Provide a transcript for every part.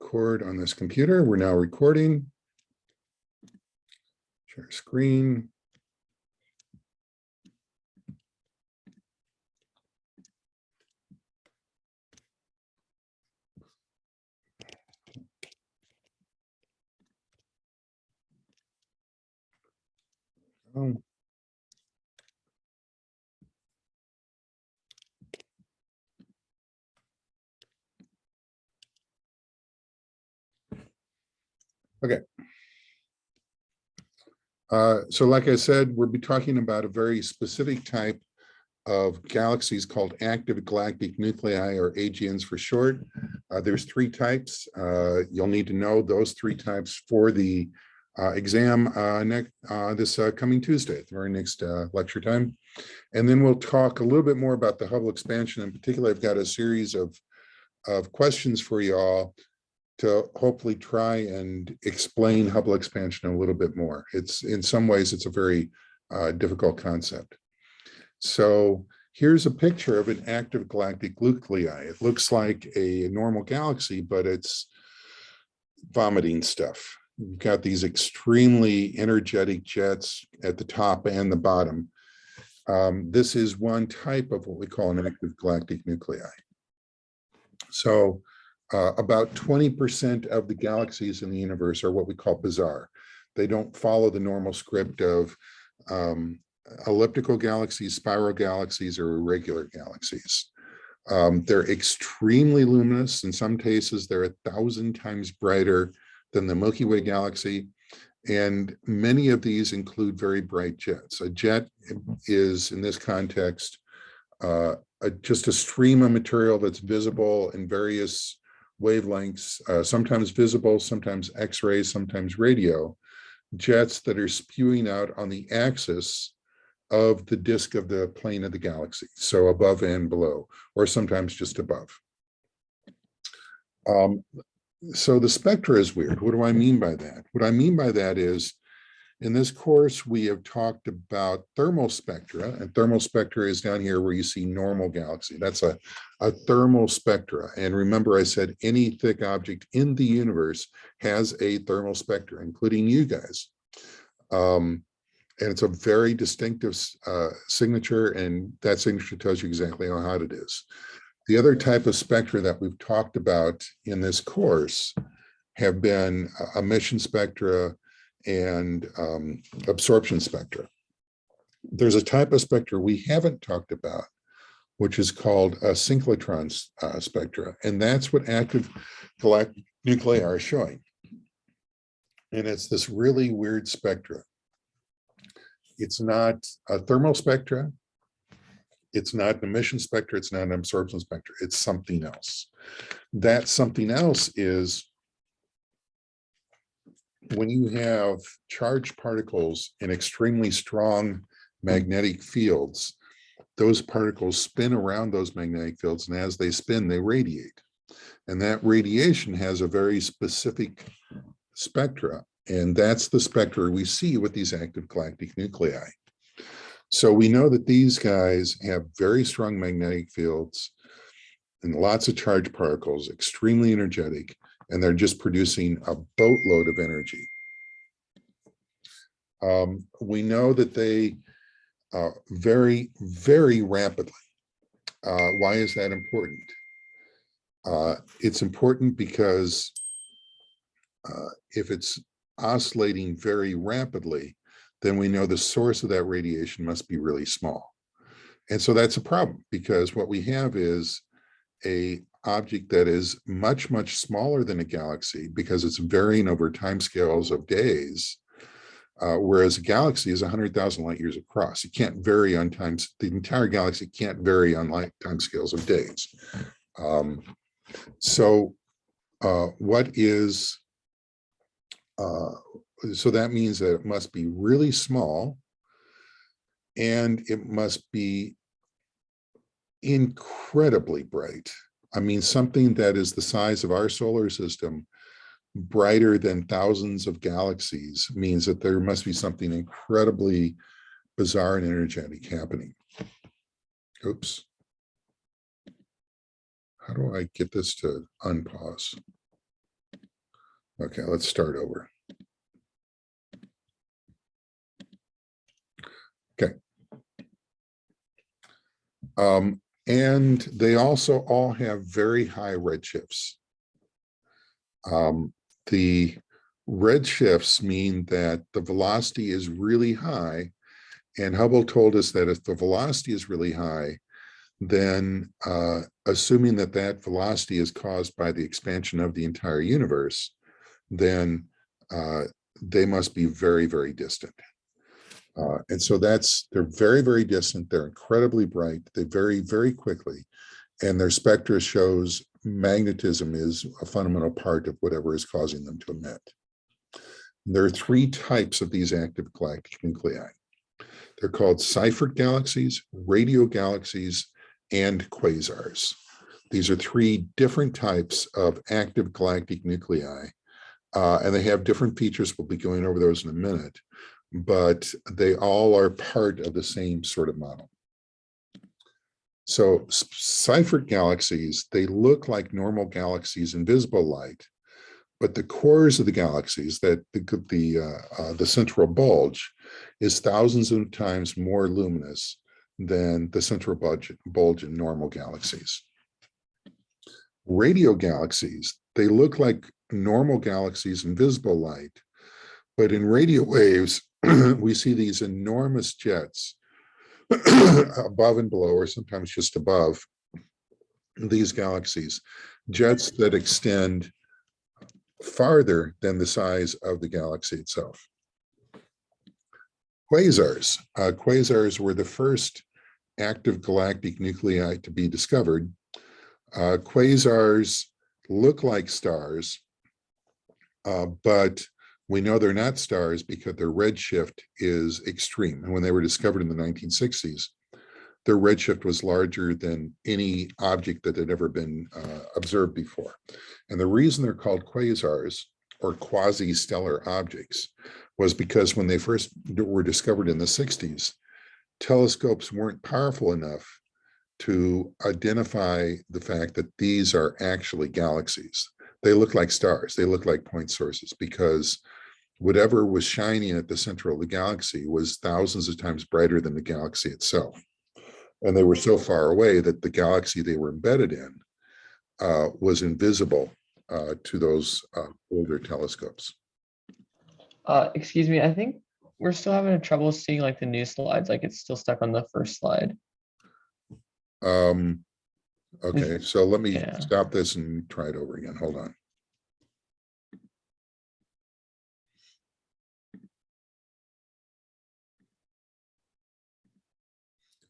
record on this computer. We're now recording. Share screen. Okay. So like I said, we'll be talking about a very specific type of galaxies called active galactic nuclei, or AGNs for short. There's three types. You'll need to know those three types for the exam this coming Tuesday, the very next lecture time. And then we'll talk a little bit more about the Hubble expansion. In particular, I've got a series of questions for you all to hopefully try and explain Hubble expansion a little bit more. It's in some ways, it's a very difficult concept. So here's a picture of an active galactic nuclei. It looks like a normal galaxy, but it's vomiting stuff. You've got these extremely energetic jets at the top and the bottom. This is one type of what we call an active galactic nuclei. So about 20% of the galaxies in the universe are what we call bizarre. They don't follow the normal script of elliptical galaxies, spiral galaxies, or irregular galaxies. They're extremely luminous. In some cases, they're 1,000 times brighter than the Milky Way galaxy. And many of these include very bright jets. A jet is, in this context, just a stream of material that's visible in various wavelengths, sometimes visible, sometimes X-rays, sometimes radio, jets that are spewing out on the axis of the disk of the plane of the galaxy, so above and below, or sometimes just above. So the spectra is weird. What do I mean by that? What I mean by that is, in this course, we have talked about thermal spectra, and thermal spectra is down here where you see normal galaxy. That's a thermal spectra. And remember, I said any thick object in the universe has a thermal spectra, including you guys. And it's a very distinctive signature, and that signature tells you exactly how hot it is. The other type of spectra that we've talked about in this course have been emission spectra and absorption spectra. There's a type of spectra we haven't talked about, which is called a synchrotron spectra, and that's what active galactic nuclei are showing. And it's this really weird spectra. It's not a thermal spectra, it's not an emission spectra, it's not an absorption spectra, it's something else. That something else is when you have charged particles in extremely strong magnetic fields, those particles spin around those magnetic fields, and as they spin, they radiate. And that radiation has a very specific spectra, and that's the spectra we see with these active galactic nuclei. So we know that these guys have very strong magnetic fields and lots of charged particles, extremely energetic, and they're just producing a boatload of energy. We know that they very, very rapidly. Why is that important? It's important because if it's oscillating very rapidly, then we know the source of that radiation must be really small. And so that's a problem, because what we have is an object that is much, much smaller than a galaxy because it's varying over timescales of days, whereas a galaxy is 100,000 light years across. It can't vary on times. The entire galaxy can't vary on light timescales of days. So that means that it must be really small, and it must be incredibly bright. I mean, something that is the size of our solar system, brighter than thousands of galaxies, means that there must be something incredibly bizarre and energetic happening. Oops. How do I get this to unpause? Okay, let's start over. Okay. And they also all have very high redshifts. The redshifts mean that the velocity is really high, and Hubble told us that if the velocity is really high, then assuming that that velocity is caused by the expansion of the entire universe, then they must be very, very distant. And so they're very, very distant. They're incredibly bright. They vary very quickly. And their spectra shows magnetism is a fundamental part of whatever is causing them to emit. There are three types of these active galactic nuclei. They're called Seyfert galaxies, radio galaxies, and quasars. These are three different types of active galactic nuclei, and they have different features. We'll be going over those in a minute, but they all are part of the same sort of model. So Seyfert galaxies, they look like normal galaxies in visible light, but the cores of the galaxies, that the central bulge, is thousands of times more luminous than the central bulge in normal galaxies. Radio galaxies, they look like normal galaxies in visible light, but in radio waves, we see these enormous jets above and below, or sometimes just above these galaxies, jets that extend farther than the size of the galaxy itself. Quasars. Quasars were the first active galactic nuclei to be discovered. Quasars look like stars, but we know they're not stars because their redshift is extreme. And when they were discovered in the 1960s, their redshift was larger than any object that had ever been observed before. And the reason they're called quasars, or quasi-stellar objects, was because when they first were discovered in the 60s, telescopes weren't powerful enough to identify the fact that these are actually galaxies. They look like stars. They look like point sources because whatever was shining at the center of the galaxy was thousands of times brighter than the galaxy itself. And they were so far away that the galaxy they were embedded in was invisible to those older telescopes. Excuse me, I think we're still having trouble seeing like the new slides, like it's still stuck on the first slide. Okay, so let me stop this and try it over again. Hold on.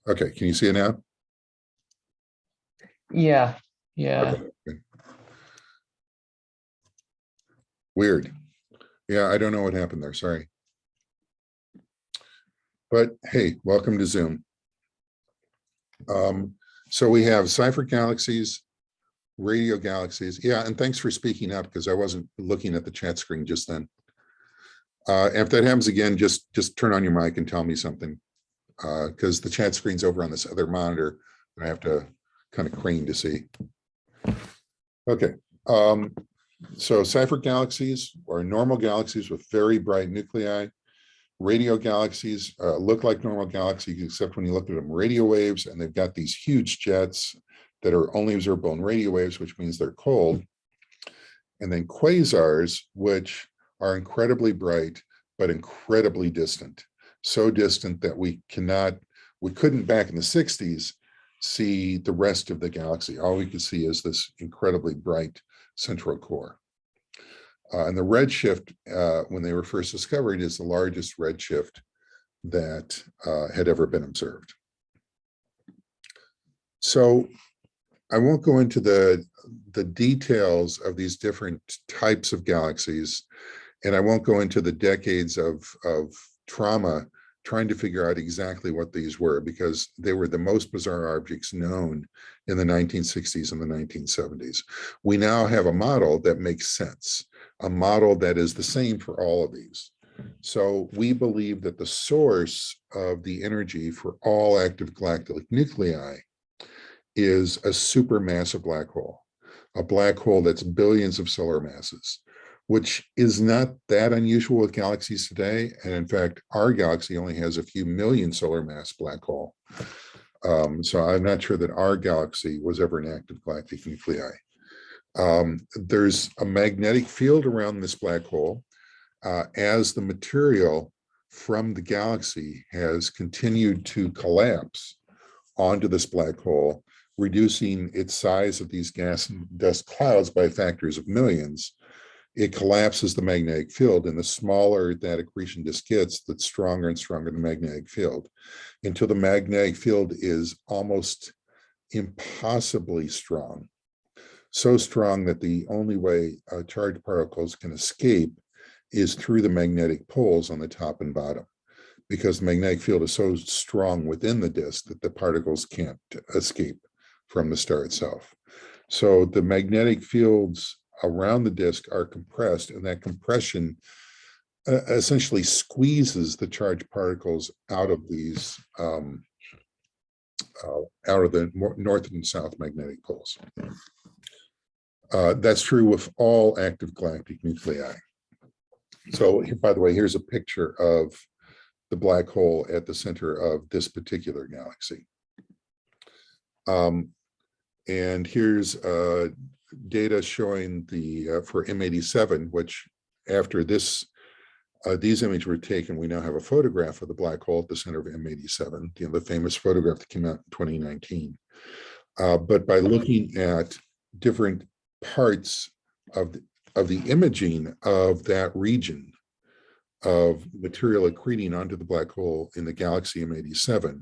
Okay, can you see it now? Yeah, yeah. Okay. Weird. Yeah, I don't know what happened there, sorry. But hey, welcome to Zoom. So we have Seyfert galaxies, radio galaxies. Yeah, and thanks for speaking up because I wasn't looking at the chat screen just then. If that happens again, just turn on your mic and tell me something because the chat screen's over on this other monitor and I have to kind of crane to see. Okay, so Seyfert galaxies are normal galaxies with very bright nuclei. Radio galaxies look like normal galaxies, except when you look at them radio waves, and they've got these huge jets that are only observable in radio waves, which means they're cold. And then quasars, which are incredibly bright, but incredibly distant. So distant that we couldn't back in the 60s see the rest of the galaxy. All we could see is this incredibly bright central core. And the redshift, when they were first discovered, is the largest redshift that had ever been observed. So I won't go into the details of these different types of galaxies, and I won't go into the decades of trauma trying to figure out exactly what these were, because they were the most bizarre objects known in the 1960s and the 1970s. We now have a model that makes sense, a model that is the same for all of these. So we believe that the source of the energy for all active galactic nuclei is a supermassive black hole, a black hole that's billions of solar masses. which is not that unusual with galaxies today. And in fact, our galaxy only has a few million solar mass black hole. So I'm not sure that our galaxy was ever an active galactic nuclei. There's a magnetic field around this black hole as the material from the galaxy has continued to collapse onto this black hole, reducing its size of these gas and dust clouds by factors of millions. It collapses the magnetic field, and the smaller that accretion disk gets, the stronger and stronger the magnetic field, until the magnetic field is almost impossibly strong. So strong that the only way charged particles can escape is through the magnetic poles on the top and bottom, because the magnetic field is so strong within the disk that the particles can't escape from the star itself. So the magnetic fields around the disk are compressed, and that compression essentially squeezes the charged particles out of these, out of the north and south magnetic poles. That's true with all active galactic nuclei. So, by the way, here's a picture of the black hole at the center of this particular galaxy. And here's data showing the for M87, which after this these images were taken, we now have a photograph of the black hole at the center of M87, the famous photograph that came out in 2019. But by looking at different parts of the imaging of that region of material accreting onto the black hole in the galaxy M87,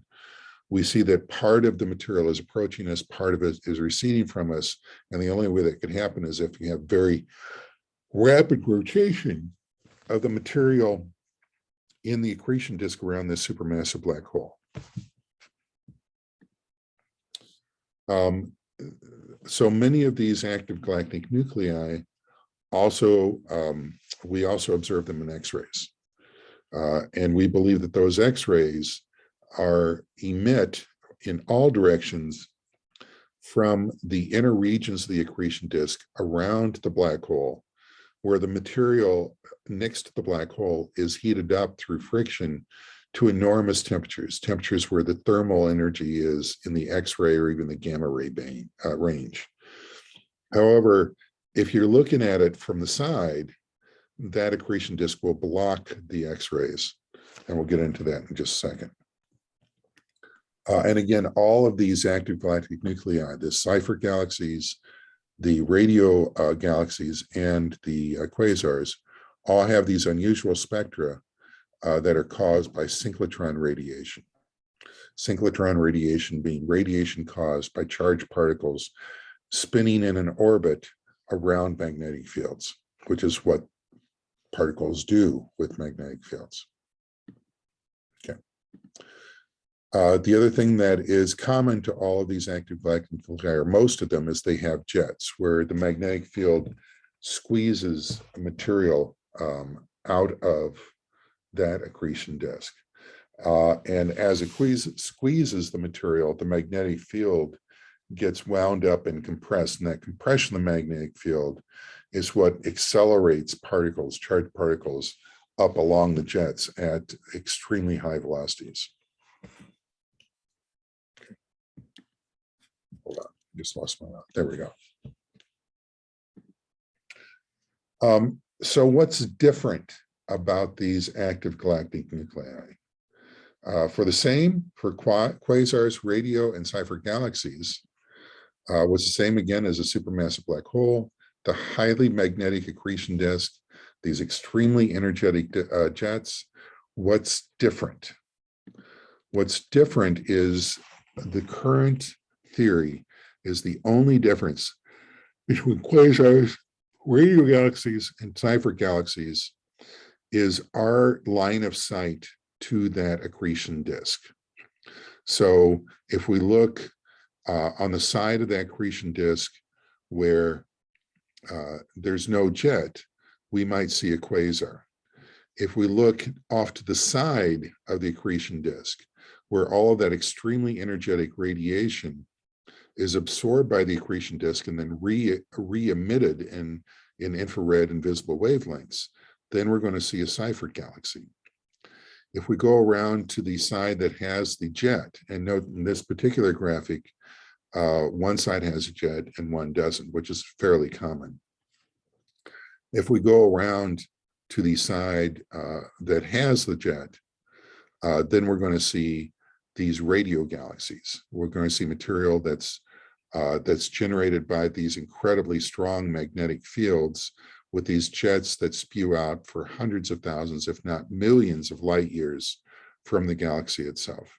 we see that part of the material is approaching us, part of it is receding from us, and the only way that could happen is if you have very rapid rotation of the material in the accretion disk around this supermassive black hole. So many of these active galactic nuclei also, we also observe them in X-rays. And we believe that those X-rays emit in all directions from the inner regions of the accretion disk around the black hole, where the material next to the black hole is heated up through friction to enormous temperatures, temperatures where the thermal energy is in the X-ray or even the gamma ray range. However, if you're looking at it from the side, that accretion disk will block the X-rays, and we'll get into that in just a second. And again, all of these active galactic nuclei, the Cipher galaxies, the radio galaxies, and the quasars, all have these unusual spectra that are caused by synchrotron radiation. Synchrotron radiation being radiation caused by charged particles spinning in an orbit around magnetic fields, which is what particles do with magnetic fields. Okay. The other thing that is common to all of these active galactic nuclei, or most of them, is they have jets where the magnetic field squeezes material out of that accretion disk. And as it squeezes the material, the magnetic field gets wound up and compressed, and that compression of the magnetic field is what accelerates particles, charged particles, up along the jets at extremely high velocities. Hold on, just lost my, there we go. So what's different about these active galactic nuclei? For quasars, radio, and Cipher galaxies, what's the same again as a supermassive black hole, the highly magnetic accretion disk, these extremely energetic jets. What's different? What's different is the current theory is the only difference between quasars, radio galaxies, and Cipher galaxies is our line of sight to that accretion disk. So if we look on the side of that accretion disk where there's no jet, we might see a quasar. If we look off to the side of the accretion disk, where all of that extremely energetic radiation is absorbed by the accretion disk and then re-emitted and in infrared and visible wavelengths, then we're going to see a Seyfert galaxy. If we go around to the side that has the jet, and note in this particular graphic, one side has a jet and one doesn't, which is fairly common. If we go around to the side that has the jet, then we're going to see these radio galaxies. We're going to see material that's generated by these incredibly strong magnetic fields with these jets that spew out for hundreds of thousands, if not millions of light years from the galaxy itself.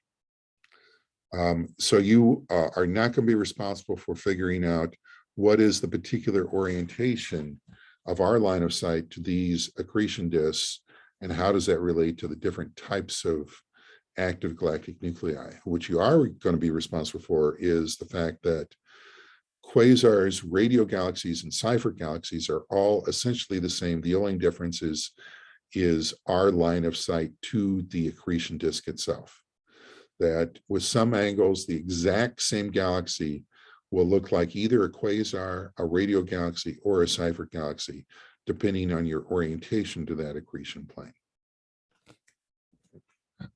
So you are not going to be responsible for figuring out what is the particular orientation of our line of sight to these accretion disks, and how does that relate to the different types of active galactic nuclei. What you are going to be responsible for is the fact that quasars, radio galaxies, and Seyfert galaxies are all essentially the same. The only difference is our line of sight to the accretion disk itself. That with some angles, the exact same galaxy will look like either a quasar, a radio galaxy, or a Seyfert galaxy, depending on your orientation to that accretion plane.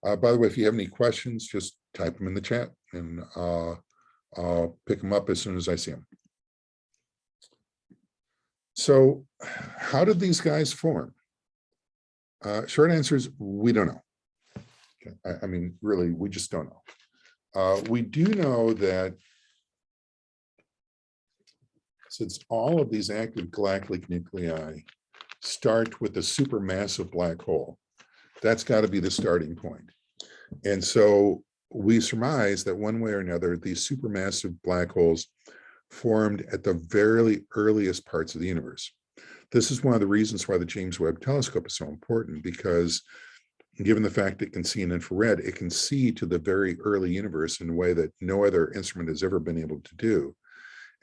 By the way, if you have any questions, just type them in the chat, and I'll pick them up as soon as I see them. So how did these guys form? Short answer is we don't know. Okay. I mean, really, we just don't know. We do know that since all of these active galactic nuclei start with a supermassive black hole, that's got to be the starting point. And so we surmise that one way or another, these supermassive black holes formed at the very earliest parts of the universe. This is one of the reasons why the James Webb Telescope is so important, because given the fact it can see in infrared, it can see to the very early universe in a way that no other instrument has ever been able to do.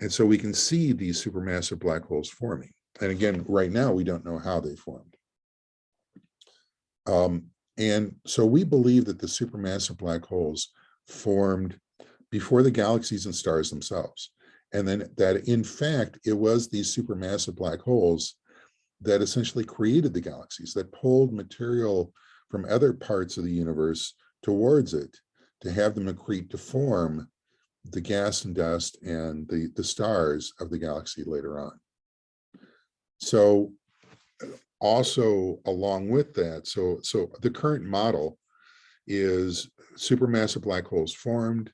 And so we can see these supermassive black holes forming. And again, right now, we don't know how they formed. And so we believe that the supermassive black holes formed before the galaxies and stars themselves. And then that, in fact, it was these supermassive black holes that essentially created the galaxies, that pulled material from other parts of the universe towards it to have them accrete to form the gas and dust and the stars of the galaxy later on. So also along with that, so the current model is supermassive black holes formed.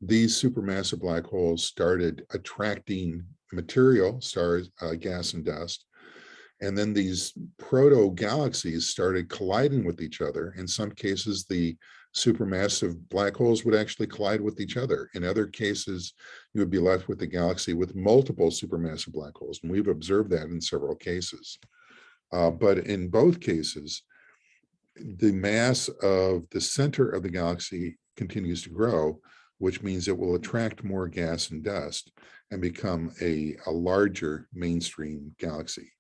These supermassive black holes started attracting material, stars, gas and dust. And then these proto-galaxies started colliding with each other. In some cases, the supermassive black holes would actually collide with each other. In other cases, you would be left with a galaxy with multiple supermassive black holes. And we've observed that in several cases. But in both cases, the mass of the center of the galaxy continues to grow, which means it will attract more gas and dust and become a larger mainstream galaxy.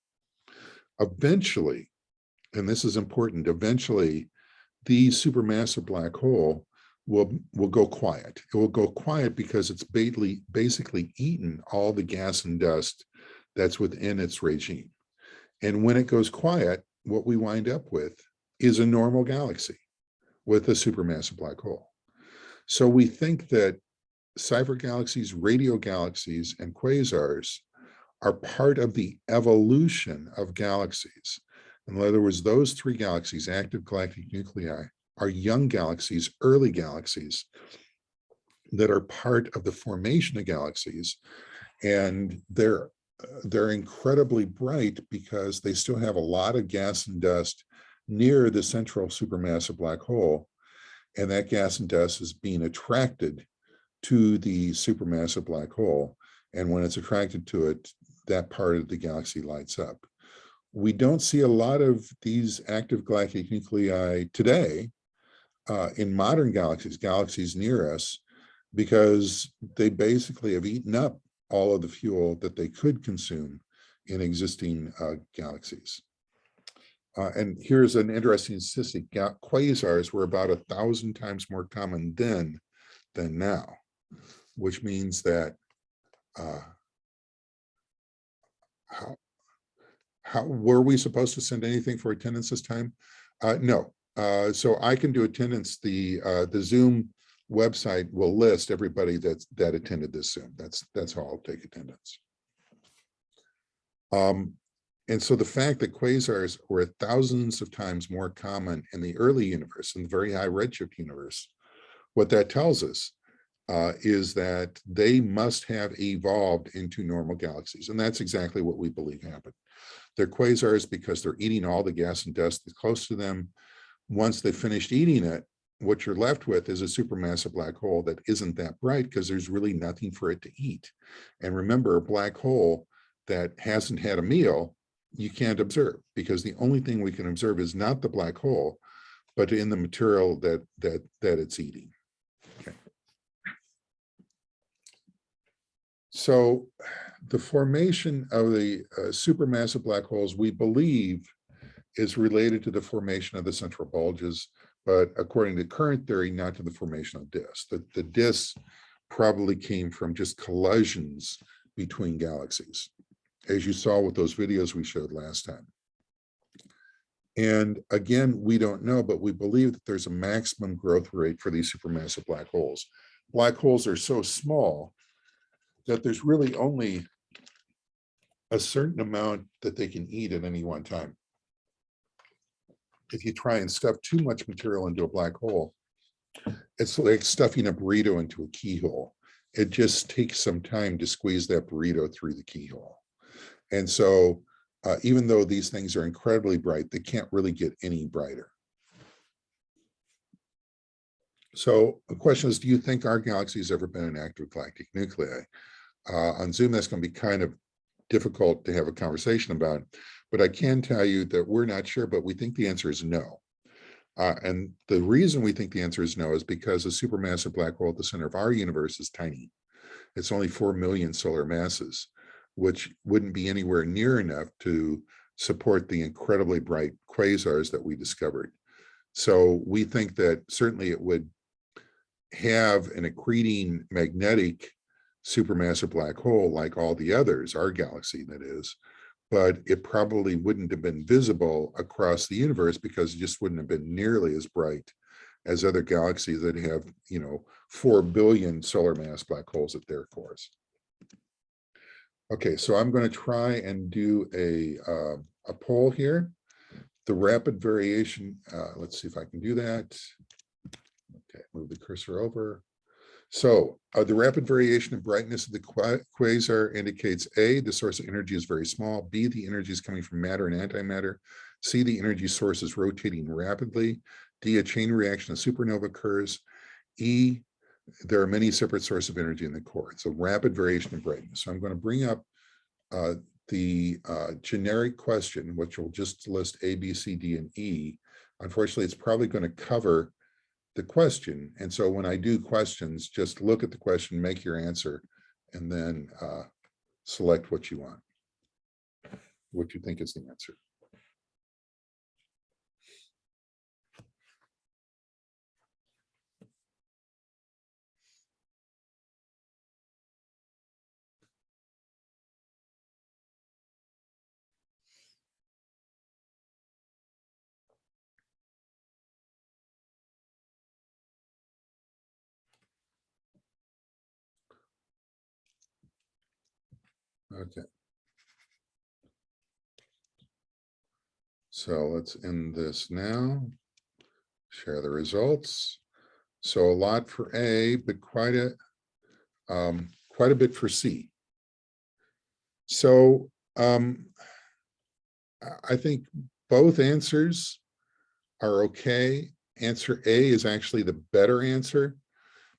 Eventually, and this is important, eventually the supermassive black hole will go quiet. It will go quiet because it's basically eaten all the gas and dust that's within its regime. And when it goes quiet, what we wind up with is a normal galaxy with a supermassive black hole. So we think that Seyfert galaxies, radio galaxies, and quasars are part of the evolution of galaxies. In other words, those three galaxies, active galactic nuclei, are young galaxies, early galaxies that are part of the formation of galaxies. And they're incredibly bright because they still have a lot of gas and dust near the central supermassive black hole. And that gas and dust is being attracted to the supermassive black hole. And when it's attracted to it, that part of the galaxy lights up. We don't see a lot of these active galactic nuclei today in modern galaxies near us, because they basically have eaten up all of the fuel that they could consume in existing galaxies. And here's an interesting statistic. Quasars were about 1,000 times more common then than now, which means that How were we supposed to send anything for attendance this time? No. So I can do attendance. The Zoom website will list everybody that attended this Zoom. That's how I'll take attendance. And so the fact that quasars were thousands of times more common in the early universe, in the very high redshift universe, what that tells us is that they must have evolved into normal galaxies. And that's exactly what we believe happened. They're quasars because they're eating all the gas and dust that's close to them. Once they finished eating it, what you're left with is a supermassive black hole that isn't that bright because there's really nothing for it to eat. And remember, a black hole that hasn't had a meal, you can't observe, because the only thing we can observe is not the black hole, but in the material that it's eating. Okay. So the formation of the supermassive black holes, we believe, is related to the formation of the central bulges, but according to current theory, not to the formation of disks. The disks probably came from just collisions between galaxies, as you saw with those videos we showed last time. And again, we don't know, but we believe that there's a maximum growth rate for these supermassive black holes. Black holes are so small that there's really only a certain amount that they can eat at any one time. If you try and stuff too much material into a black hole, it's like stuffing a burrito into a keyhole. It just takes some time to squeeze that burrito through the keyhole. And so even though these things are incredibly bright, they can't really get any brighter. So the question is, do you think our galaxy has ever been an active galactic nuclei? On Zoom, that's going to be kind of difficult to have a conversation about, but I can tell you that we're not sure, but we think the answer is no. And the reason we think the answer is no is because a supermassive black hole at the center of our universe is tiny. It's only 4 million solar masses, which wouldn't be anywhere near enough to support the incredibly bright quasars that we discovered. So we think that certainly it would have an accreting magnetic supermassive black hole like all the others, our galaxy that is, but it probably wouldn't have been visible across the universe because it just wouldn't have been nearly as bright as other galaxies that have, 4 billion solar mass black holes at their cores. Okay, so I'm going to try and do a poll here. The rapid variation, let's see if I can do that. Okay, move the cursor over. So the rapid variation in brightness of the quasar indicates A, the source of energy is very small, B, the energy is coming from matter and antimatter, C, the energy source is rotating rapidly, D, a chain reaction of supernova occurs, E, there are many separate sources of energy in the core. It's a rapid variation in brightness. So I'm going to bring up the generic question, which will just list A, B, C, D, and E. Unfortunately, it's probably going to cover the question. And so when I do questions, just look at the question, make your answer, and then select what you want, what you think is the answer. Okay. So let's end this now. Share the results. So a lot for A, but quite a bit for C. So I think both answers are okay. Answer A is actually the better answer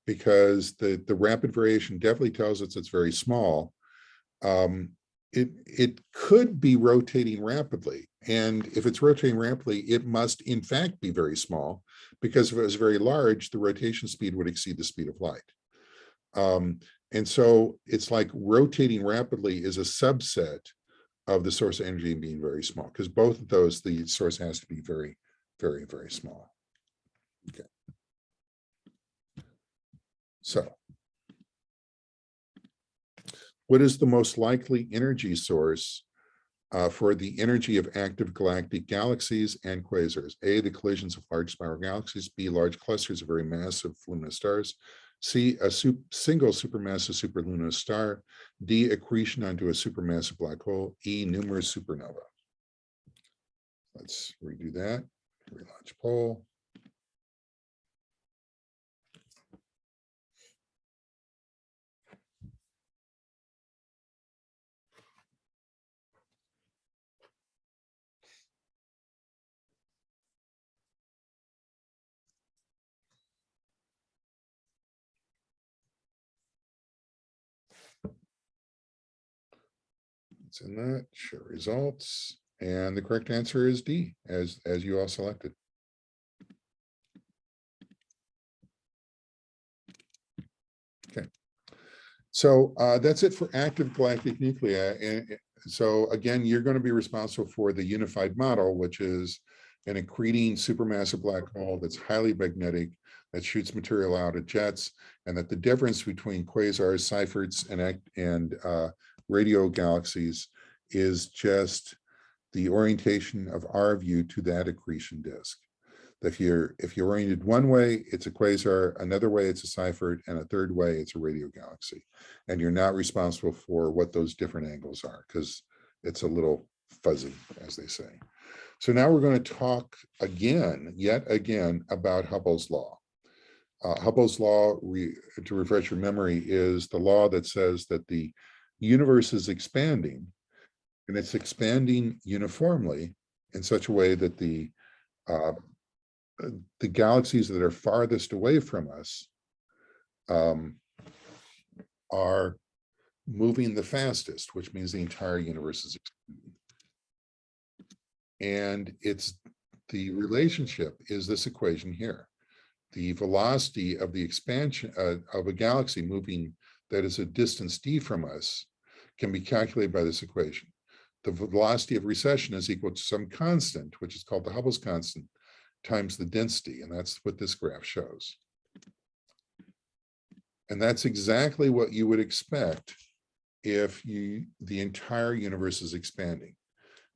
because the rapid variation definitely tells us it's very small. It could be rotating rapidly. And if it's rotating rapidly, it must in fact be very small, because if it was very large, the rotation speed would exceed the speed of light. And so it's like rotating rapidly is a subset of the source of energy being very small, because both of those, the source has to be very, very, very small. Okay. So what is the most likely energy source for the energy of active galactic galaxies and quasars. A, the collisions of large spiral galaxies. B, large clusters of very massive luminous stars. C, a single supermassive superluminous star. D, accretion onto a supermassive black hole. E, numerous supernova. Let's redo that. Relaunch poll. It's in that, show results. And the correct answer is D, as you all selected. Okay. So that's it for active galactic nuclei. And so again, you're going to be responsible for the unified model, which is an accreting supermassive black hole that's highly magnetic, that shoots material out at jets, and that the difference between quasars, Seyferts, and radio galaxies is just the orientation of our view to that accretion disk. If you're oriented one way, it's a quasar, another way it's a Seifert, and a third way it's a radio galaxy. And you're not responsible for what those different angles are because it's a little fuzzy, as they say. So now we're going to talk yet again, about Hubble's law. Hubble's law, to refresh your memory, is the law that says that the universe is expanding, and it's expanding uniformly in such a way that the galaxies that are farthest away from us are moving the fastest, which means the entire universe is expanding. And it's the relationship is this equation here. The velocity of the expansion of a galaxy moving that is a distance d from us can be calculated by this equation. The velocity of recession is equal to some constant, which is called the Hubble's constant, times the density, and that's what this graph shows. And that's exactly what you would expect if the entire universe is expanding.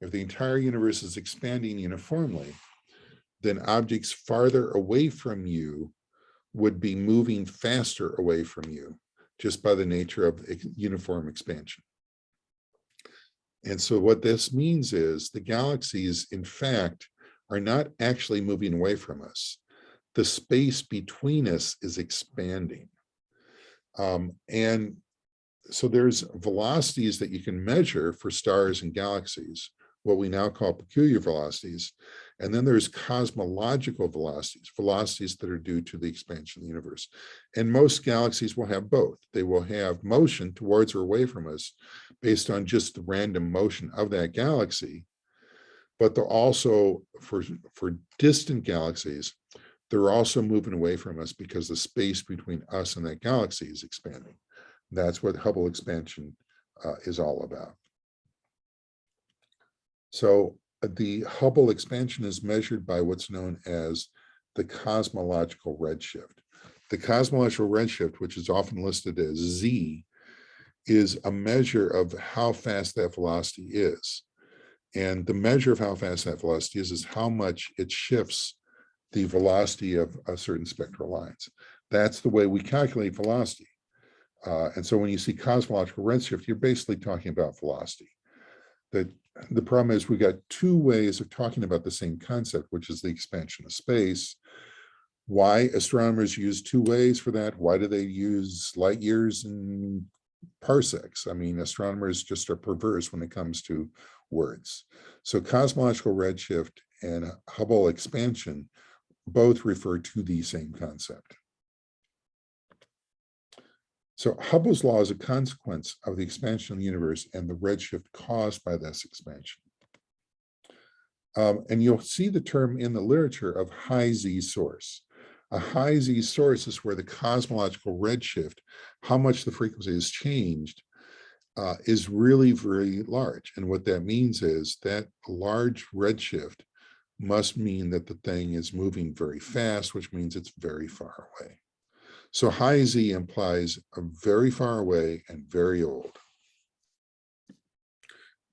If the entire universe is expanding uniformly, then objects farther away from you would be moving faster away from you just by the nature of uniform expansion. And so what this means is the galaxies, in fact, are not actually moving away from us. The space between us is expanding. And so there's velocities that you can measure for stars and galaxies, what we now call peculiar velocities. And then there's cosmological velocities, velocities that are due to the expansion of the universe. And most galaxies will have both. They will have motion towards or away from us based on just the random motion of that galaxy. But they're also, for distant galaxies, they're also moving away from us because the space between us and that galaxy is expanding. That's what Hubble expansion is all about. So the Hubble expansion is measured by what's known as the cosmological redshift. The cosmological redshift, which is often listed as Z, is a measure of how fast that velocity is. And the measure of how fast that velocity is how much it shifts the velocity of certain spectral lines. That's the way we calculate velocity. And so when you see cosmological redshift, you're basically talking about velocity. The problem is we've got two ways of talking about the same concept, which is the expansion of space. Why astronomers use two ways for that? Why do they use light years and parsecs? I mean, astronomers just are perverse when it comes to words. So cosmological redshift and Hubble expansion both refer to the same concept. So Hubble's law is a consequence of the expansion of the universe and the redshift caused by this expansion. And you'll see the term in the literature of high Z source. A high Z source is where the cosmological redshift, how much the frequency has changed, is really very large. And what that means is that a large redshift must mean that the thing is moving very fast, which means it's very far away. So high Z implies a very far away and very old.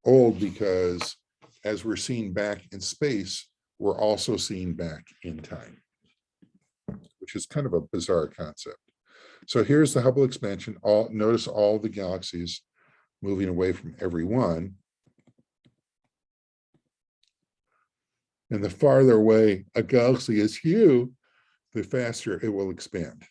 old because as we're seeing back in space, we're also seeing back in time, which is kind of a bizarre concept. So here's the Hubble expansion. Notice all the galaxies moving away from every one. And the farther away a galaxy is you, the faster it will expand.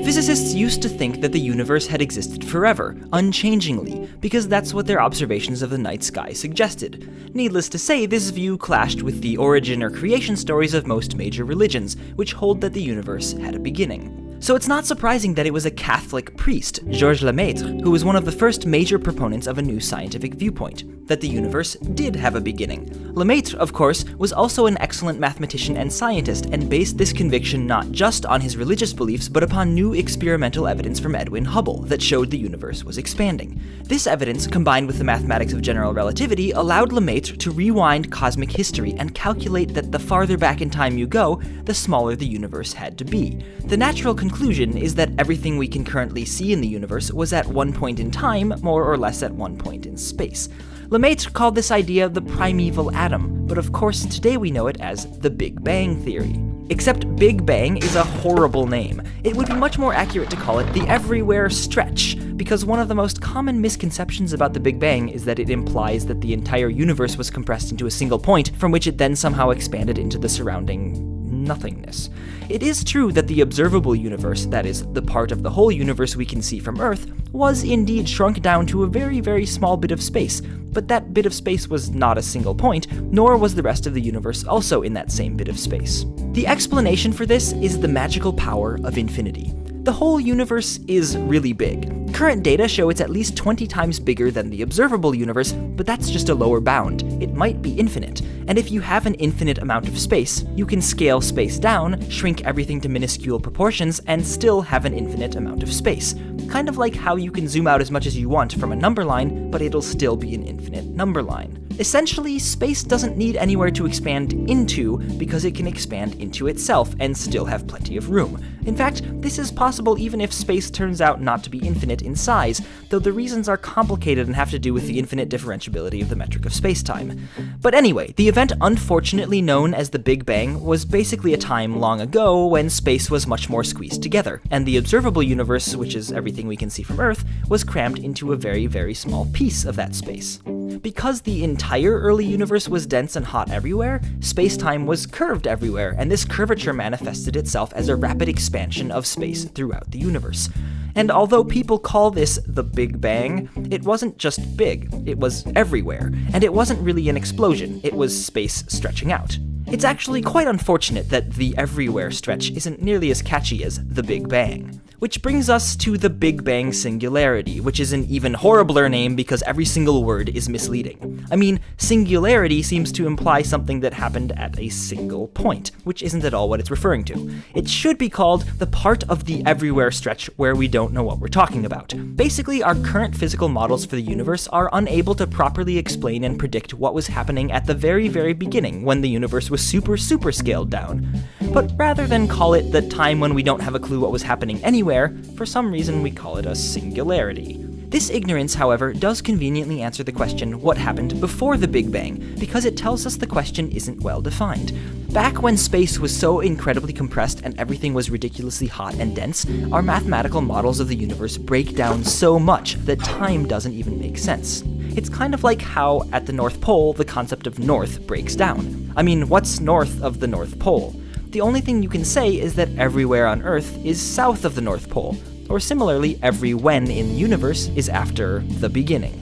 Physicists used to think that the universe had existed forever, unchangingly, because that's what their observations of the night sky suggested. Needless to say, this view clashed with the origin or creation stories of most major religions, which hold that the universe had a beginning. So it's not surprising that it was a Catholic priest, Georges Lemaitre, who was one of the first major proponents of a new scientific viewpoint, that the universe did have a beginning. Lemaitre, of course, was also an excellent mathematician and scientist, and based this conviction not just on his religious beliefs, but upon new experimental evidence from Edwin Hubble that showed the universe was expanding. This evidence, combined with the mathematics of general relativity, allowed Lemaitre to rewind cosmic history and calculate that the farther back in time you go, the smaller the universe had to be. The natural conclusion is that everything we can currently see in the universe was at one point in time, more or less at one point in space. Lemaitre called this idea the primeval atom, but of course today we know it as the Big Bang theory. Except Big Bang is a horrible name. It would be much more accurate to call it the everywhere stretch, because one of the most common misconceptions about the Big Bang is that it implies that the entire universe was compressed into a single point, from which it then somehow expanded into the surrounding nothingness. It is true that the observable universe, that is, the part of the whole universe we can see from Earth, was indeed shrunk down to a very, very small bit of space, but that bit of space was not a single point, nor was the rest of the universe also in that same bit of space. The explanation for this is the magical power of infinity. The whole universe is really big. Current data show it's at least 20 times bigger than the observable universe, but that's just a lower bound. It might be infinite. And if you have an infinite amount of space, you can scale space down, shrink everything to minuscule proportions, and still have an infinite amount of space. Kind of like how you can zoom out as much as you want from a number line, but it'll still be an infinite number line. Essentially, space doesn't need anywhere to expand into because it can expand into itself and still have plenty of room. In fact, this is possible even if space turns out not to be infinite in size, though the reasons are complicated and have to do with the infinite differentiability of the metric of spacetime. But anyway, the event unfortunately known as the Big Bang was basically a time long ago when space was much more squeezed together, and the observable universe, which is everything we can see from Earth, was crammed into a very, very small piece of that space. Because the entire early universe was dense and hot everywhere, space-time was curved everywhere, and this curvature manifested itself as a rapid expansion of space throughout the universe. And although people call this the Big Bang, it wasn't just big, it was everywhere, and it wasn't really an explosion, it was space stretching out. It's actually quite unfortunate that the everywhere stretch isn't nearly as catchy as the Big Bang. Which brings us to the Big Bang singularity, which is an even horribler name because every single word is misleading. I mean, singularity seems to imply something that happened at a single point, which isn't at all what it's referring to. It should be called the part of the everywhere stretch where we don't know what we're talking about. Basically, our current physical models for the universe are unable to properly explain and predict what was happening at the very, very beginning when the universe was super scaled down. But rather than call it the time when we don't have a clue what was happening anywhere, for some reason we call it a singularity. This ignorance, however, does conveniently answer the question what happened before the Big Bang, because it tells us the question isn't well defined. Back when space was so incredibly compressed and everything was ridiculously hot and dense, our mathematical models of the universe break down so much that time doesn't even make sense. It's kind of like how, at the North Pole, the concept of north breaks down. I mean, what's north of the North Pole? The only thing you can say is that everywhere on Earth is south of the North Pole, or similarly, every when in the universe is after the beginning.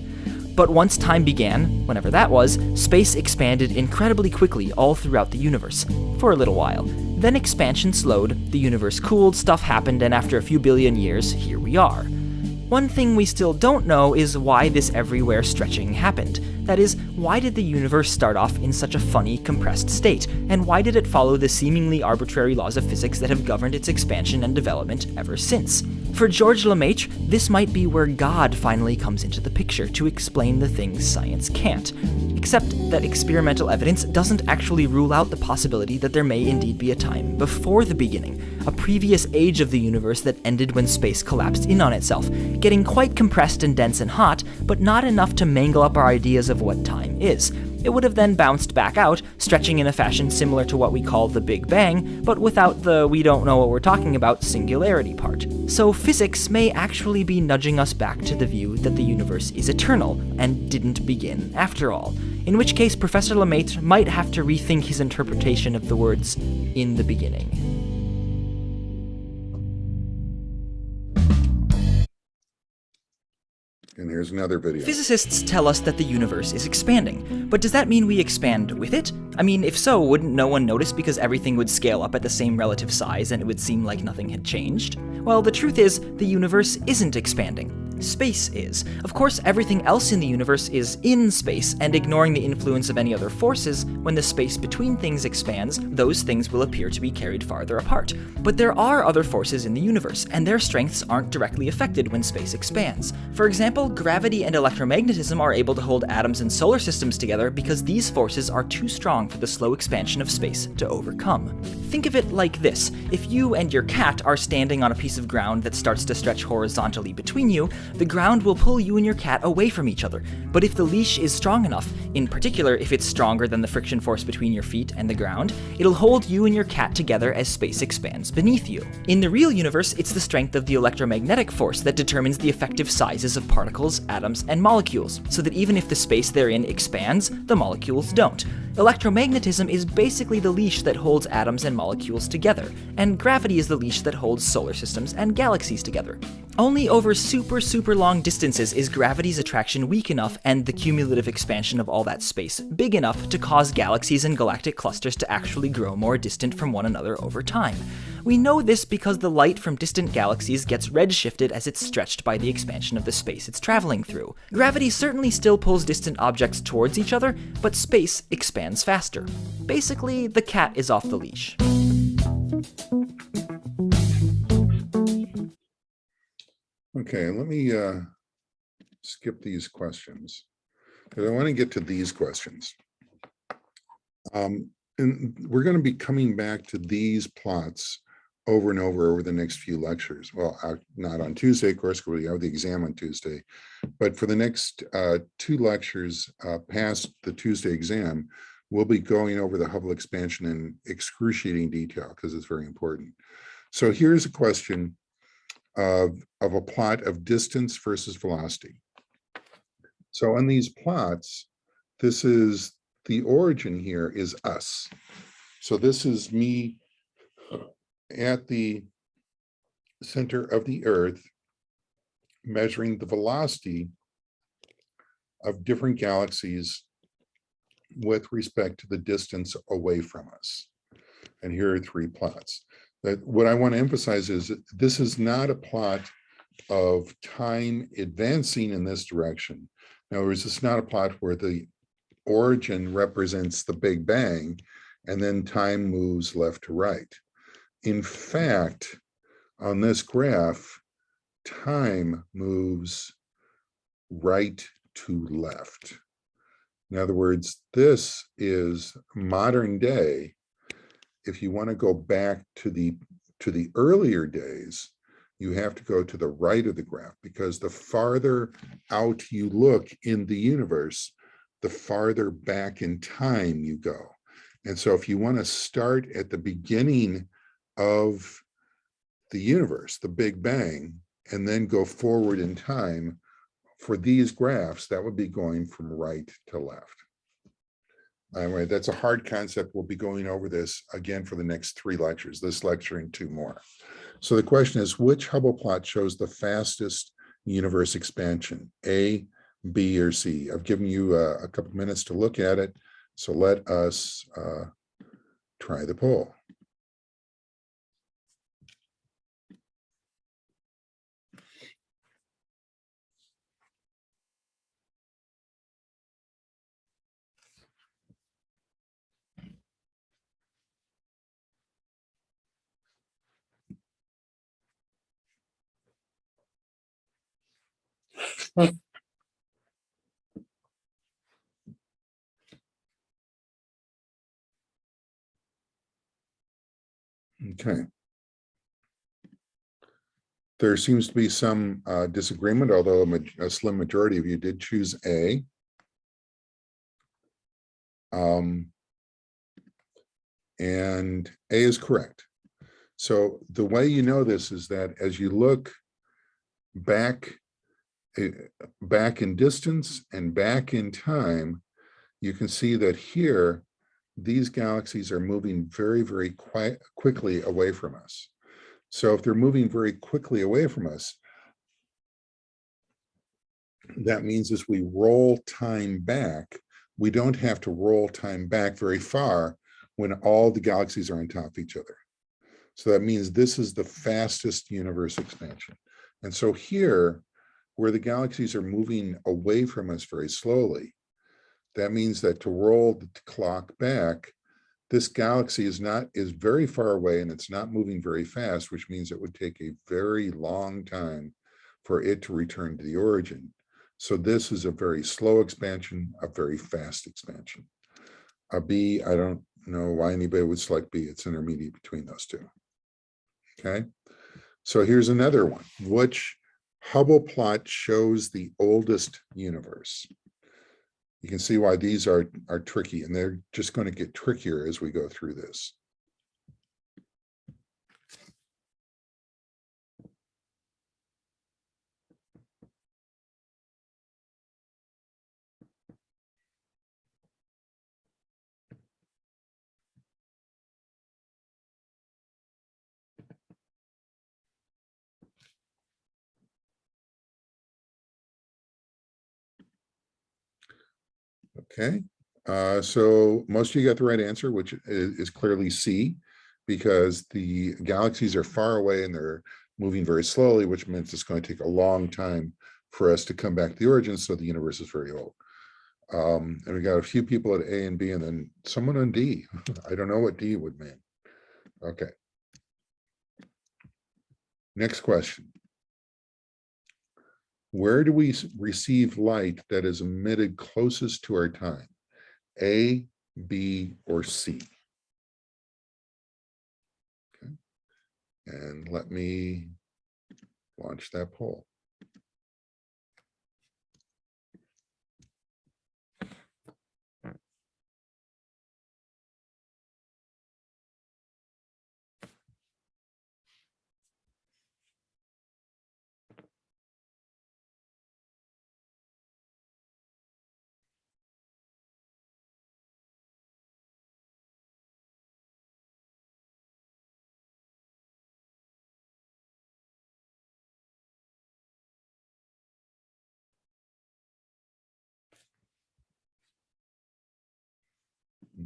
But once time began, whenever that was, space expanded incredibly quickly all throughout the universe, for a little while. Then expansion slowed, the universe cooled, stuff happened, and after a few billion years, here we are. One thing we still don't know is why this everywhere stretching happened. That is, why did the universe start off in such a funny, compressed state, and why did it follow the seemingly arbitrary laws of physics that have governed its expansion and development ever since? For Georges Lemaitre, this might be where God finally comes into the picture to explain the things science can't. except that experimental evidence doesn't actually rule out the possibility that there may indeed be a time before the beginning, a previous age of the universe that ended when space collapsed in on itself, getting quite compressed and dense and hot, but not enough to mangle up our ideas of what time is. It would have then bounced back out, stretching in a fashion similar to what we call the Big Bang, but without the we don't know what we're talking about singularity part. So physics may actually be nudging us back to the view that the universe is eternal and didn't begin after all, in which case Professor Lemaitre might have to rethink his interpretation of the words "in the beginning." And here's another video. Physicists tell us that the universe is expanding, but does that mean we expand with it? I mean, if so, wouldn't no one notice because everything would scale up at the same relative size and it would seem like nothing had changed? Well, the truth is, the universe isn't expanding. Space is. Of course, everything else in the universe is in space, and ignoring the influence of any other forces, when the space between things expands, those things will appear to be carried farther apart. But there are other forces in the universe, and their strengths aren't directly affected when space expands. For example, gravity and electromagnetism are able to hold atoms and solar systems together because these forces are too strong for the slow expansion of space to overcome. Think of it like this. If you and your cat are standing on a piece of ground that starts to stretch horizontally between you, the ground will pull you and your cat away from each other. But if the leash is strong enough, in particular if it's stronger than the friction force between your feet and the ground, it'll hold you and your cat together as space expands beneath you. In the real universe, it's the strength of the electromagnetic force that determines the effective sizes of particles, atoms, and molecules, so that even if the space they're in expands, the molecules don't. Electromagnetism is basically the leash that holds atoms and molecules together, and gravity is the leash that holds solar systems and galaxies together. Only over super long distances is gravity's attraction weak enough and the cumulative expansion of all that space big enough to cause galaxies and galactic clusters to actually grow more distant from one another over time. We know this because the light from distant galaxies gets redshifted as it's stretched by the expansion of the space it's traveling through. Gravity certainly still pulls distant objects towards each other, but space expands faster. Basically, the cat is off the leash. Okay, let me skip these questions because I want to get to these questions. And we're going to be coming back to these plots over and over the next few lectures. Well, not on Tuesday, of course, because we have the exam on Tuesday, but for the next 2 lectures past the Tuesday exam, we'll be going over the Hubble expansion in excruciating detail because it's very important. So here's a question of a plot of distance versus velocity. So on these plots, this is the origin here is us. So this is me at the center of the Earth measuring the velocity of different galaxies with respect to the distance away from us. And here are 3 plots. That what I want to emphasize is this is not a plot of time advancing in this direction. In other words, it's not a plot where the origin represents the Big Bang and then time moves left to right. In fact, on this graph, time moves right to left. In other words, this is modern day. If you want to go back to the earlier days, you have to go to the right of the graph, because the farther out you look in the universe, the farther back in time you go. And so if you want to start at the beginning of the universe, the Big Bang, and then go forward in time, for these graphs, that would be going from right to left. Anyway, that's a hard concept. We'll be going over this again for the next 3 lectures, this lecture and 2 more. So the question is, which Hubble plot shows the fastest universe expansion, A, B, or C? I've given you a couple minutes to look at it. So let us try the poll. Okay. There seems to be some disagreement, although a slim majority of you did choose A. And A is correct. So the way you know this is that as you look back in distance and back in time, you can see that here, these galaxies are moving very, very quickly away from us. So if they're moving very quickly away from us, that means as we roll time back, we don't have to roll time back very far when all the galaxies are on top of each other. So that means this is the fastest universe expansion. And so here, where the galaxies are moving away from us very slowly, that means that to roll the clock back, this galaxy is very far away and it's not moving very fast, which means it would take a very long time for it to return to the origin. So this is a very slow expansion, a very fast expansion. A B, I don't know why anybody would select B. It's intermediate between those two. Okay, so here's another one. Which Hubble plot shows the oldest universe? You can see why these are tricky, and they're just going to get trickier as we go through this. Okay, so most of you got the right answer, which is clearly C, because the galaxies are far away and they're moving very slowly, which means it's going to take a long time for us to come back to the origin, so the universe is very old. And we got a few people at A and B, and then someone on D. I don't know what D would mean. Okay. Next question. Where do we receive light that is emitted closest to our time? A, B, or C? Okay. And let me launch that poll.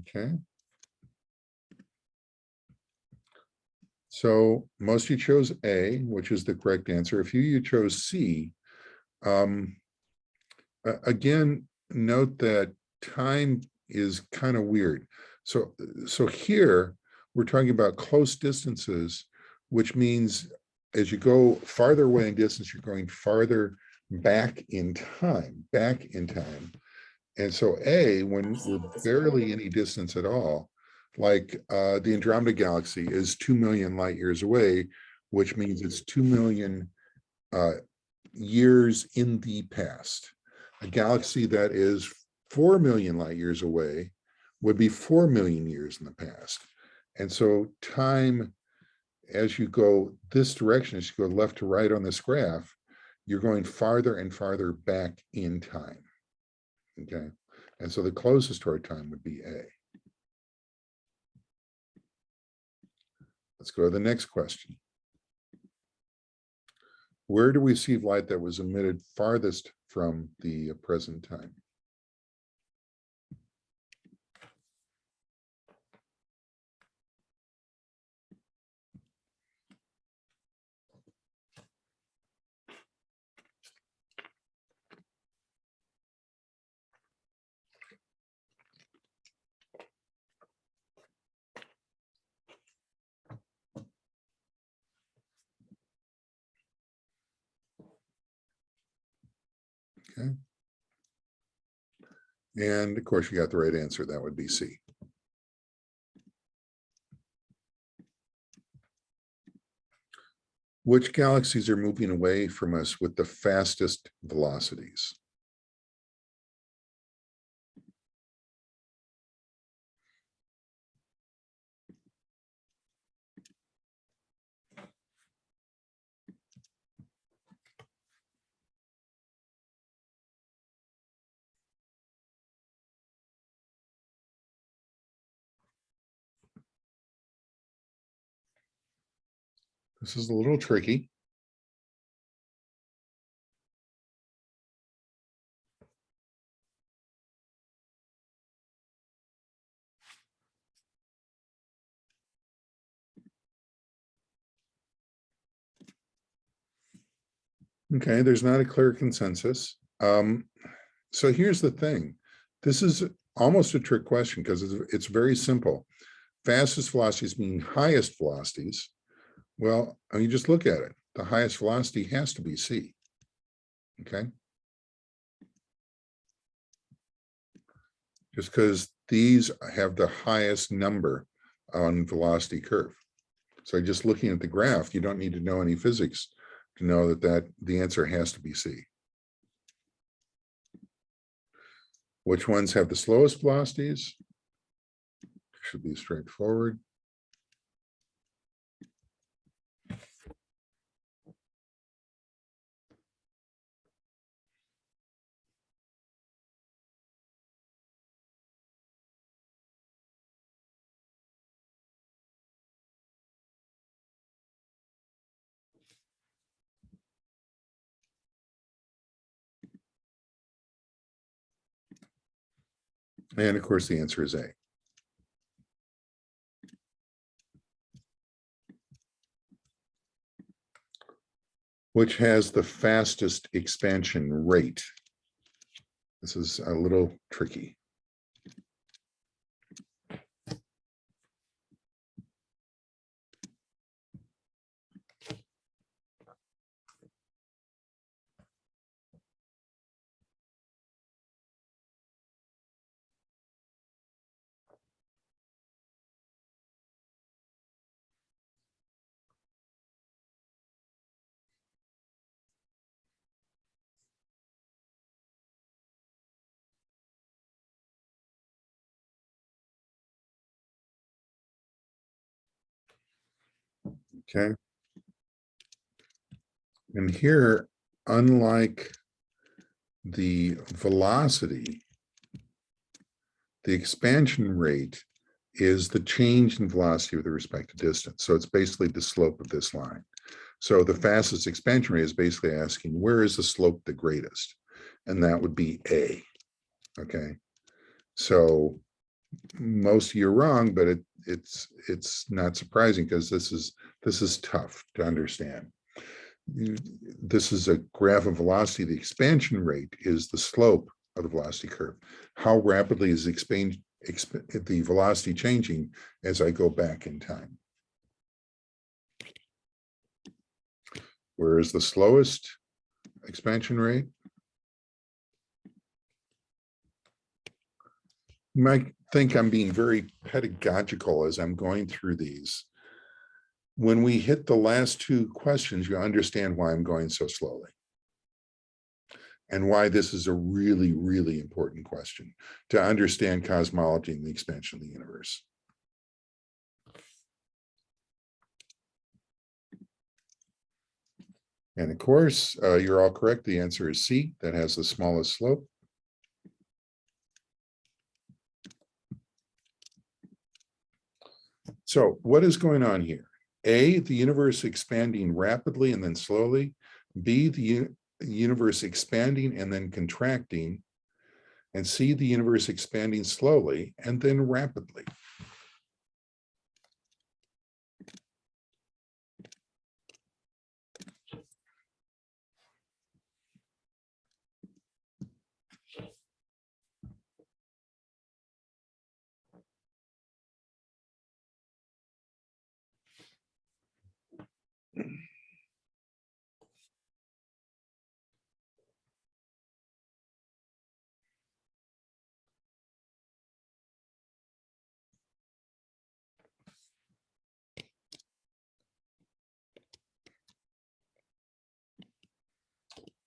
Okay. So most of you chose A, which is the correct answer. A few of you chose C. Again, note that time is kind of weird. So here we're talking about close distances, which means as you go farther away in distance, you're going farther back in time. And so A, when we're barely any distance at all, like the Andromeda galaxy is 2 million light years away, which means it's 2 million years in the past. A galaxy that is 4 million light years away would be 4 million years in the past. And so time, as you go this direction, as you go left to right on this graph, you're going farther and farther back in time. Okay. And so the closest to our time would be A. Let's go to the next question. Where do we receive light that was emitted farthest from the present time? Okay. And of course, you got the right answer. That would be C. Which galaxies are moving away from us with the fastest velocities? This is a little tricky. Okay, there's not a clear consensus. So here's the thing. This is almost a trick question because it's very simple. Fastest velocities mean highest velocities. Well, I mean, just look at it. The highest velocity has to be c. Okay. Just because these have the highest number on velocity curve. So just looking at the graph, you don't need to know any physics to know that the answer has to be c. Which ones have the slowest velocities? Should be straightforward. And of course, the answer is A. Which has the fastest expansion rate? This is a little tricky. Okay. And here, unlike the velocity, the expansion rate is the change in velocity with respect to distance. So it's basically the slope of this line. So the fastest expansion rate is basically asking, where is the slope the greatest? And that would be A. Okay. So most of you are wrong, but it's not surprising because this is tough to understand. This is a graph of velocity. The expansion rate is the slope of the velocity curve. How rapidly is the velocity changing as I go back in time? Where is the slowest expansion rate? You might think I'm being very pedagogical as I'm going through these. When we hit the last two questions, you understand why I'm going so slowly and why this is a really, really important question to understand cosmology and the expansion of the universe. And of course, you're all correct. The answer is C, that has the smallest slope. So what is going on here? A, the universe expanding rapidly and then slowly. B, the universe expanding and then contracting. And C, the universe expanding slowly and then rapidly.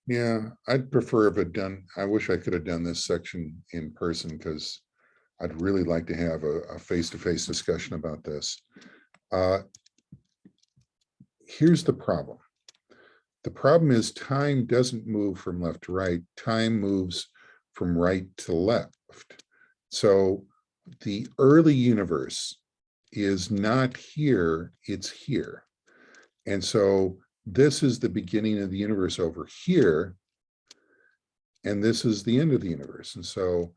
Yeah, I'd prefer if it done, I wish I could have done this section in person because I'd really like to have a face-to-face discussion about this. Here's the problem. The problem is time doesn't move from left to right. Time moves from right to left. So the early universe is not here, it's here. And so this is the beginning of the universe over here, and this is the end of the universe. And so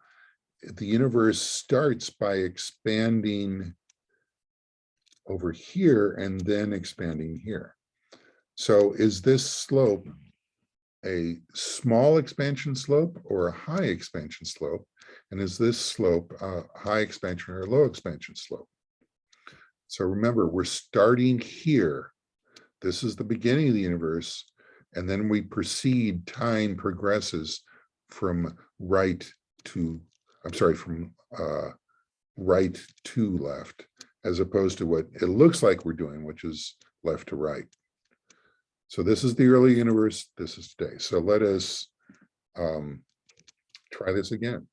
the universe starts by expanding over here and then expanding here. So is this slope a small expansion slope or a high expansion slope? And is this slope a high expansion or a low expansion slope? So remember, we're starting here. This is the beginning of the universe. And then we proceed, time progresses from right to, I'm sorry, from right to left, as opposed to what it looks like we're doing, which is left to right. So this is the early universe, this is today. So let us try this again.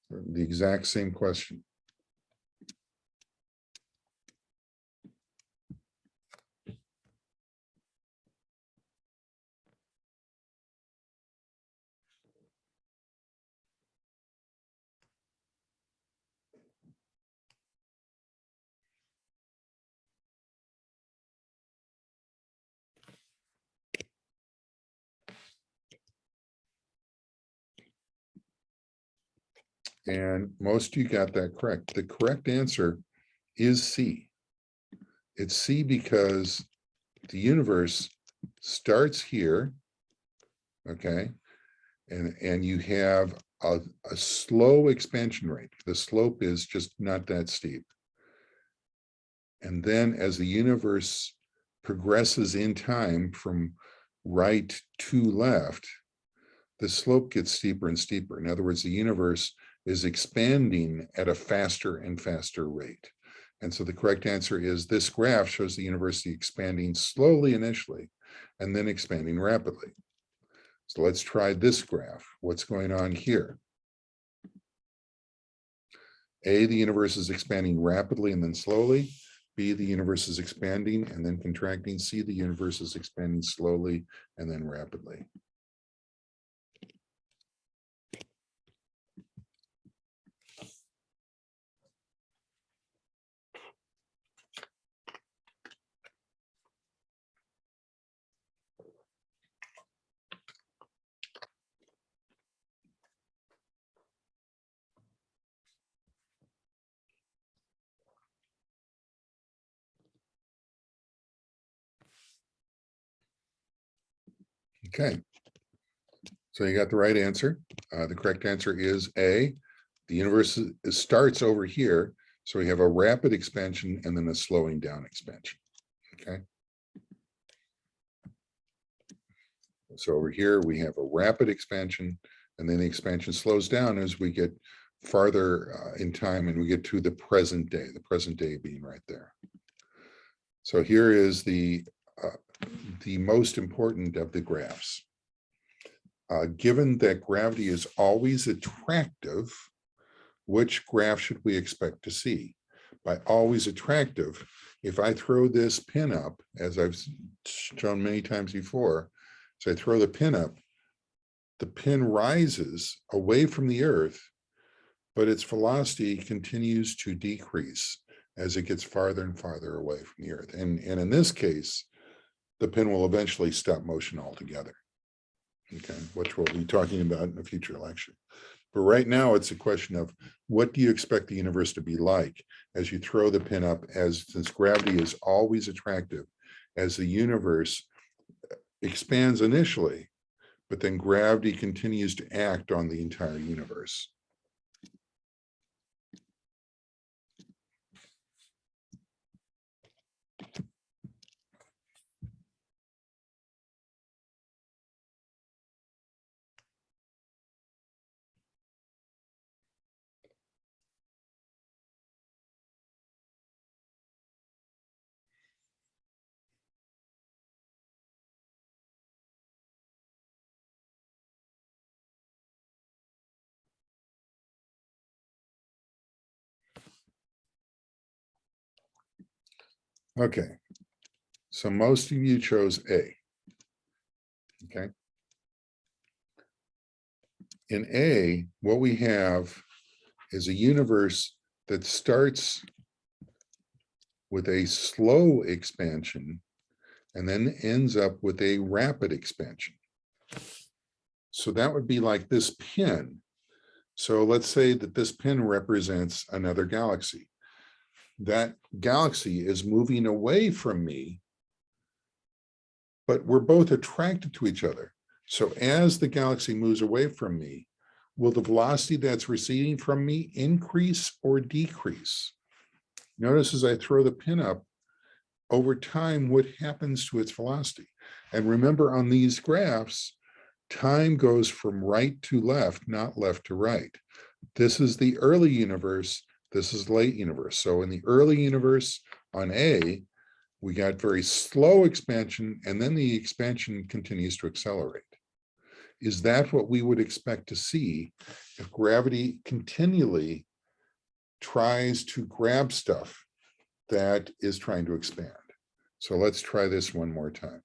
The exact same question. And most of you got that correct. The correct answer is C. It's C because the universe starts here, okay? And you have a slow expansion rate. The slope is just not that steep. And then as the universe progresses in time from right to left, the slope gets steeper and steeper. In other words, the universe is expanding at a faster and faster rate. And so the correct answer is this graph shows the universe expanding slowly initially and then expanding rapidly. So let's try this graph. What's going on here? A, the universe is expanding rapidly and then slowly. B, the universe is expanding and then contracting. C, the universe is expanding slowly and then rapidly. Okay, so you got the right answer. The correct answer is A. The universe starts over here, so we have a rapid expansion and then a slowing down expansion. Okay. So over here we have a rapid expansion, and then the expansion slows down as we get farther in time, and we get to the present day being right there. So here is the most important of the graphs. Given that gravity is always attractive, which graph should we expect to see? By always attractive, if I throw this pin up, as I've shown many times before, so I throw the pin up, the pin rises away from the Earth, but its velocity continues to decrease as it gets farther and farther away from the Earth. And in this case, the pin will eventually stop motion altogether, okay, which we'll be talking about in a future lecture. But right now, it's a question of what do you expect the universe to be like as you throw the pin up, since gravity is always attractive, as the universe expands initially, but then gravity continues to act on the entire universe. Okay, so most of you chose A. Okay. In A, what we have is a universe that starts with a slow expansion and then ends up with a rapid expansion. So that would be like this pin. So let's say that this pin represents another galaxy. That galaxy is moving away from me, but we're both attracted to each other. So as the galaxy moves away from me, will the velocity that's receding from me increase or decrease? Notice as I throw the pin up, over time, what happens to its velocity? And remember, on these graphs, time goes from right to left, not left to right. This is the early universe. This is late universe. So in the early universe on A, we got very slow expansion, and then the expansion continues to accelerate. Is that what we would expect to see if gravity continually tries to grab stuff that is trying to expand? So let's try this one more time.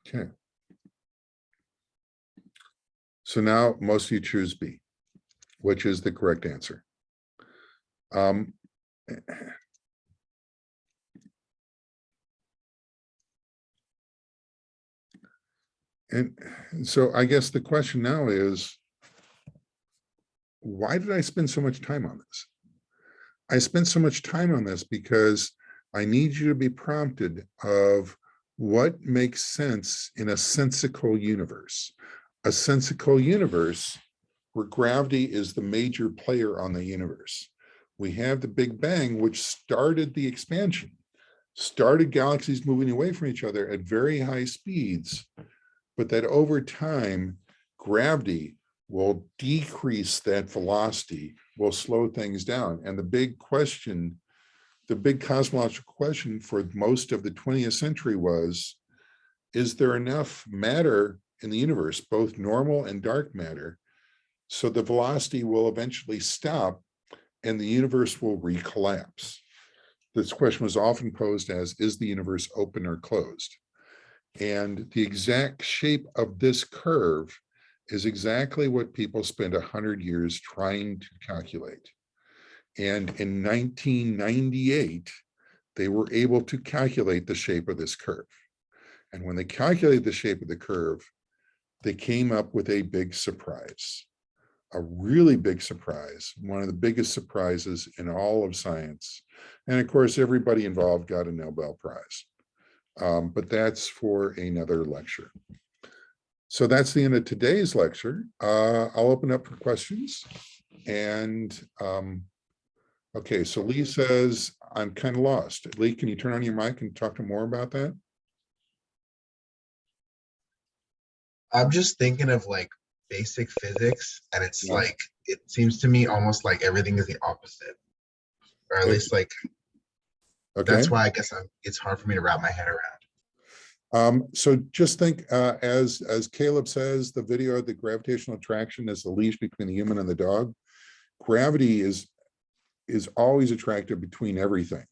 Okay. So now most of you choose B, which is the correct answer. And so I guess the question now is, why did I spend so much time on this? I spent so much time on this because I need you to be prompted of what makes sense in a sensical universe. A sensical universe where gravity is the major player on the universe. We have the Big Bang, which started the expansion, started galaxies moving away from each other at very high speeds, but that over time, gravity will decrease that velocity, will slow things down. And the big question, the big cosmological question for most of the 20th century was, is there enough matter in the universe, both normal and dark matter, so the velocity will eventually stop and the universe will recollapse? This question was often posed as, is the universe open or closed? And the exact shape of this curve is exactly what people spent 100 years trying to calculate. And in 1998, they were able to calculate the shape of this curve. And when they calculated the shape of the curve, they came up with a big surprise, a really big surprise, one of the biggest surprises in all of science. And of course, everybody involved got a Nobel Prize. But that's for another lecture. So that's the end of today's lecture. I'll open up for questions. And okay, so Lee says, I'm kind of lost. Lee, can you turn on your mic and talk to more about that? I'm just thinking of like basic physics, and it's Yeah. like, it seems to me almost like everything is the opposite, or at least like, Okay. that's why I guess it's hard for me to wrap my head around. So just think, as Caleb says, the video of the gravitational attraction is the leash between the human and the dog. Gravity is always attractive between everything.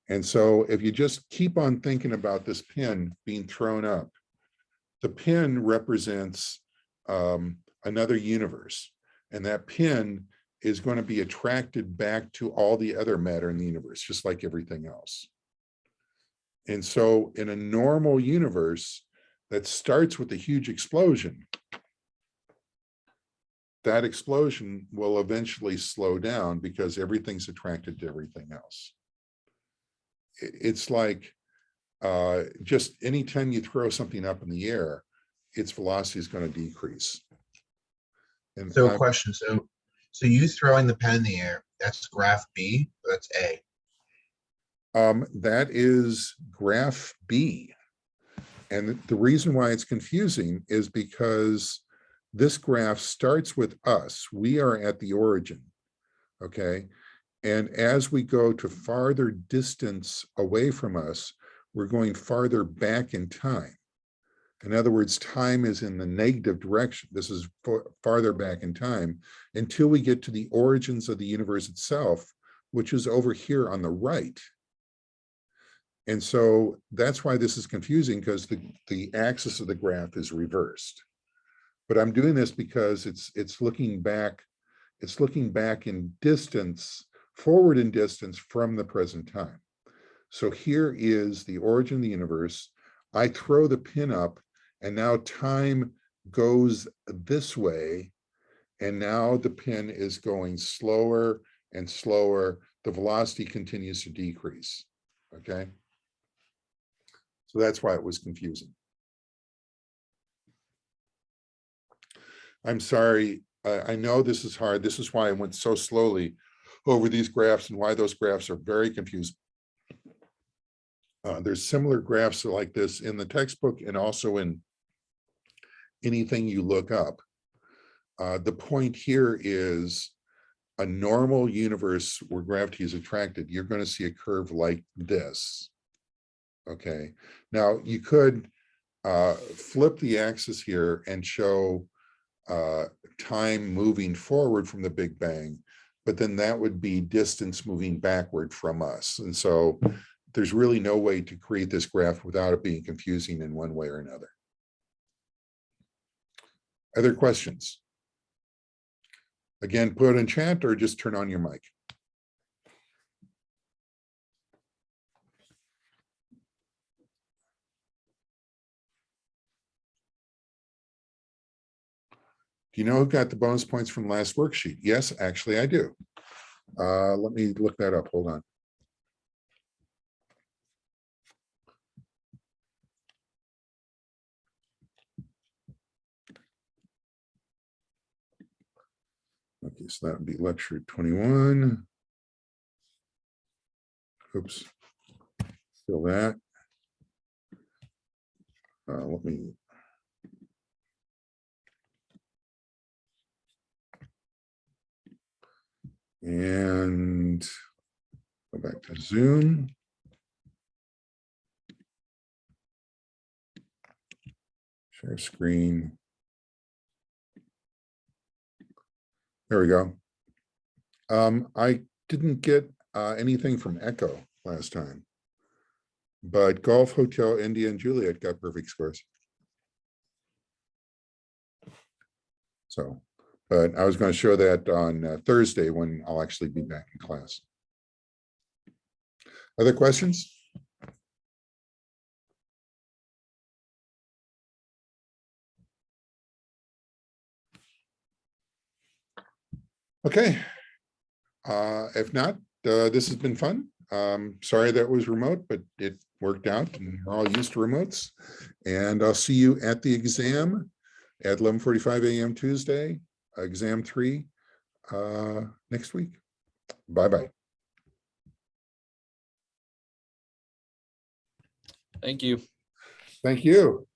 And so if you just keep on thinking about this pin being thrown up, the pin represents another universe, and that pin is going to be attracted back to all the other matter in the universe, just like everything else. And so in a normal universe that starts with a huge explosion, that explosion will eventually slow down because everything's attracted to everything else. It's like just anytime you throw something up in the air, its velocity is going to decrease. And So question, so you throwing the pen in the air, that's graph B, or that's A? That is graph B. And the reason why it's confusing is because this graph starts with us. We are at the origin, okay? And as we go to farther distance away from us, we're going farther back in time. In other words, time is in the negative direction. This is farther back in time until we get to the origins of the universe itself, which is over here on the right. And so that's why this is confusing, because the axis of the graph is reversed. But I'm doing this because it's looking back in distance, forward in distance from the present time. So here is the origin of the universe. I throw the pin up, and now time goes this way. And now the pin is going slower and slower. The velocity continues to decrease, okay? So that's why it was confusing. I'm sorry, I know this is hard. This is why I went so slowly over these graphs and why those graphs are very confusing. There's similar graphs like this in the textbook and also in anything you look up. The point here is a normal universe where gravity is attracted, you're going to see a curve like this. Okay, now you could flip the axis here and show time moving forward from the Big Bang, but then that would be distance moving backward from us. And so there's really no way to create this graph without it being confusing in one way or another. Other questions? Again, put in chat or just turn on your mic. Do you know who got the bonus points from last worksheet? Yes, actually I do. Let me look that up. Hold on. Okay, so that would be lecture 21. Oops, fill that. Let me. And go back to Zoom. Share screen. There we go. I didn't get anything from Echo last time, but Golf Hotel India and Juliet got perfect scores. So, but I was going to show that on Thursday when I'll actually be back in class. Other questions? Okay. If not, this has been fun. Sorry that was remote, but it worked out and we're all used to remotes. And I'll see you at the exam at 11:45 a.m. Tuesday, exam 3 next week. Bye-bye. Thank you. Thank you.